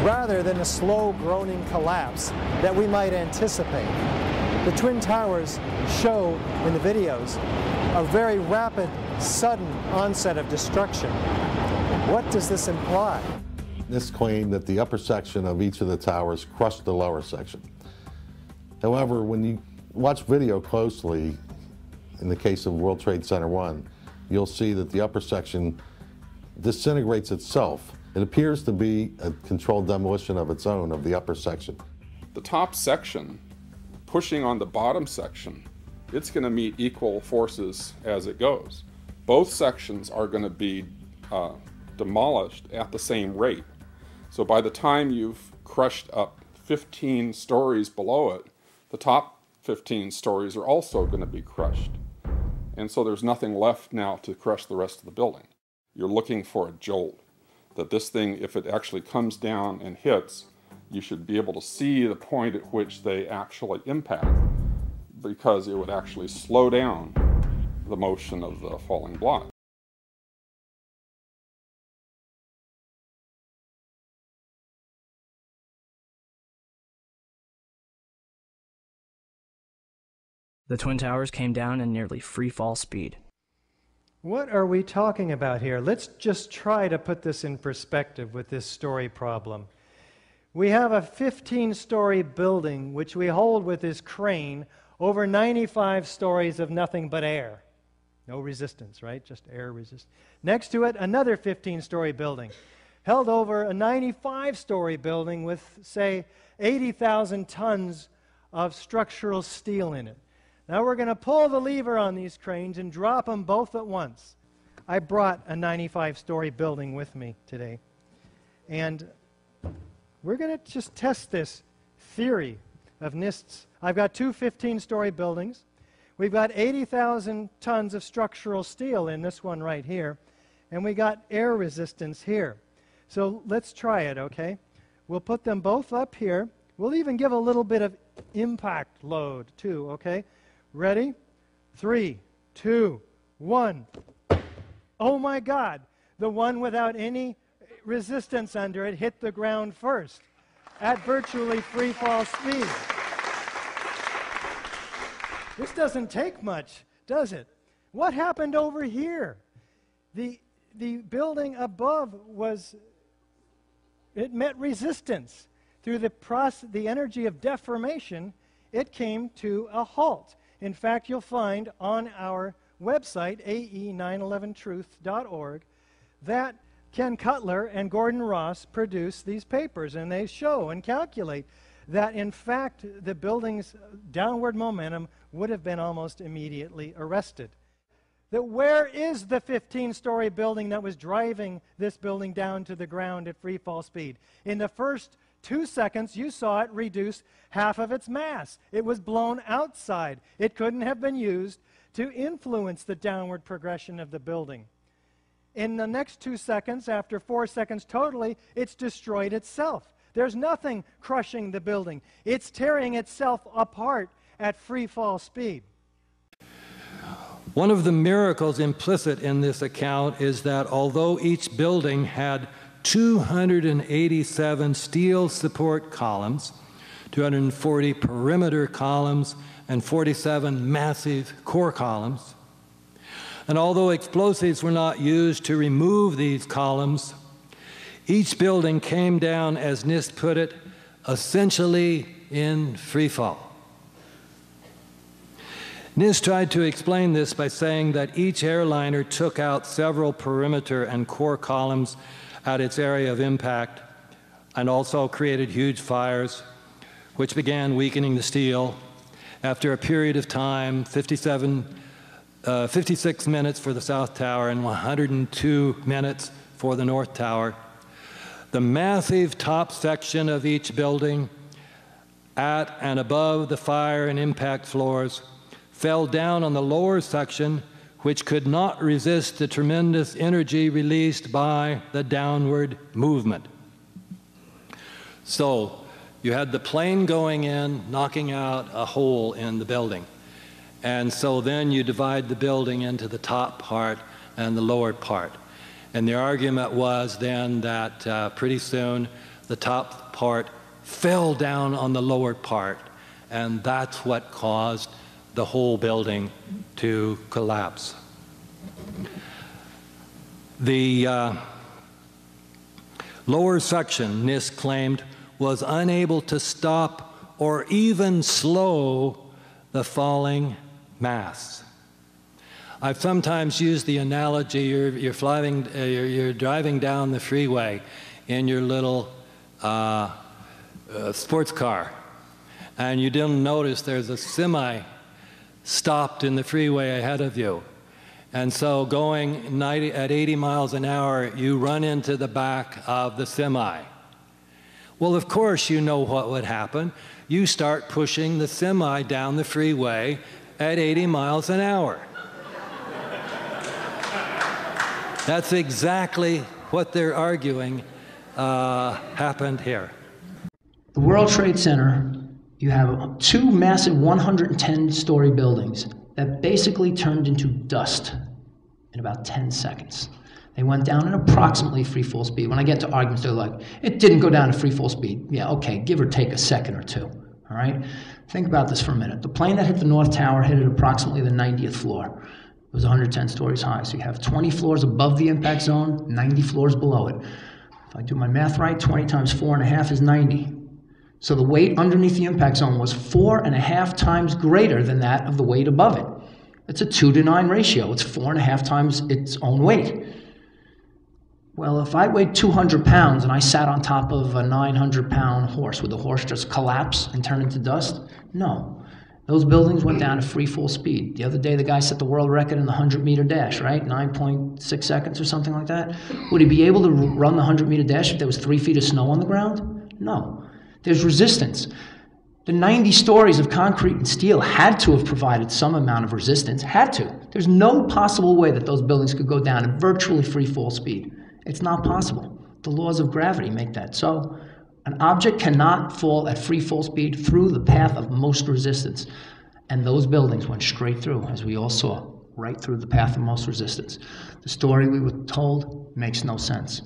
rather than a slow groaning collapse that we might anticipate. The Twin Towers show in the videos a very rapid, sudden onset of destruction. What does this imply? This claimed that the upper section of each of the towers crushed the lower section. However, when you watch video closely, in the case of World Trade Center 1, you'll see that the upper section disintegrates itself. It appears to be a controlled demolition of its own of the upper section. The top section pushing on the bottom section, it's going to meet equal forces as it goes. Both sections are going to be demolished at the same rate. So by the time you've crushed up 15 stories below it, the top 15 stories are also going to be crushed. And so there's nothing left now to crush the rest of the building. You're looking for a jolt, that this thing, if it actually comes down and hits, you should be able to see the point at which they actually impact, because it would actually slow down the motion of the falling block. The Twin Towers came down in nearly free fall speed. What are we talking about here? Let's just try to put this in perspective with this story problem. We have a 15-story building which we hold with this crane over 95 stories of nothing but air. No resistance, right? Just air resistance. Next to it, another 15-story building held over a 95-story building with, say, 80,000 tons of structural steel in it. Now we're going to pull the lever on these cranes and drop them both at once. I brought a 95-story building with me today. And we're going to just test this theory of NIST's. I've got two 15-story buildings. We've got 80,000 tons of structural steel in this one right here. And we got air resistance here. So let's try it, okay? We'll put them both up here. We'll even give a little bit of impact load too, okay? Ready? 3, 2, 1. Oh my God! The one without any resistance under it hit the ground first at virtually free fall speed. This doesn't take much, does it? What happened over here? The building above it met resistance. Through the energy of deformation, it came to a halt. In fact, you'll find on our website, ae911truth.org, that Ken Cutler and Gordon Ross produced these papers, and they show and calculate that, in fact, the building's downward momentum would have been almost immediately arrested. That where is the 15-story building that was driving this building down to the ground at free fall speed? In the first 2 seconds, you saw it reduce half of its mass. It was blown outside. It couldn't have been used to influence the downward progression of the building. In the next 2 seconds, after 4 seconds totally, it's destroyed itself. There's nothing crushing the building. It's tearing itself apart at free fall speed. One of the miracles implicit in this account is that although each building had 287 steel support columns, 240 perimeter columns, and 47 massive core columns. And although explosives were not used to remove these columns, each building came down, as NIST put it, essentially in free fall. NIST tried to explain this by saying that each airliner took out several perimeter and core columns at its area of impact, and also created huge fires, which began weakening the steel. After a period of time, 56 minutes for the South Tower and 102 minutes for the North Tower, the massive top section of each building at and above the fire and impact floors fell down on the lower section, which could not resist the tremendous energy released by the downward movement. So you had the plane going in, knocking out a hole in the building. And so then you divide the building into the top part and the lower part. And the argument was then that pretty soon the top part fell down on the lower part, and that's what caused the whole building to collapse. The lower section, NIST claimed, was unable to stop or even slow the falling mass. I've sometimes used the analogy, you're driving down the freeway in your little sports car, and you didn't notice there's a semi stopped in the freeway ahead of you. And so going at 80 miles an hour, you run into the back of the semi. Well, of course, you know what would happen. You start pushing the semi down the freeway at 80 miles an hour. That's exactly what they're arguing happened here. The World Trade Center, you have two massive 110-story buildings that basically turned into dust in about 10 seconds. They went down at approximately free fall speed. When I get to arguments, they're like, it didn't go down to free fall speed. Yeah, okay, give or take a second or two, all right? Think about this for a minute. The plane that hit the North Tower hit at approximately the 90th floor. It was 110 stories high, so you have 20 floors above the impact zone, 90 floors below it. If I do my math right, 20 times 4.5 is 90. So the weight underneath the impact zone was 4.5 times greater than that of the weight above it. It's a 2-to-9 ratio. It's 4.5 times its own weight. Well, if I weighed 200 pounds and I sat on top of a 900-pound horse, would the horse just collapse and turn into dust? No. Those buildings went down at free fall speed. The other day, the guy set the world record in the 100-meter dash, right? 9.6 seconds or something like that. Would he be able to run the 100-meter dash if there was 3 feet of snow on the ground? No. There's resistance. The 90 stories of concrete and steel had to have provided some amount of resistance, had to. There's no possible way that those buildings could go down at virtually free fall speed. It's not possible. The laws of gravity make that so. An object cannot fall at free fall speed through the path of most resistance. And those buildings went straight through, as we all saw, right through the path of most resistance. The story we were told makes no sense.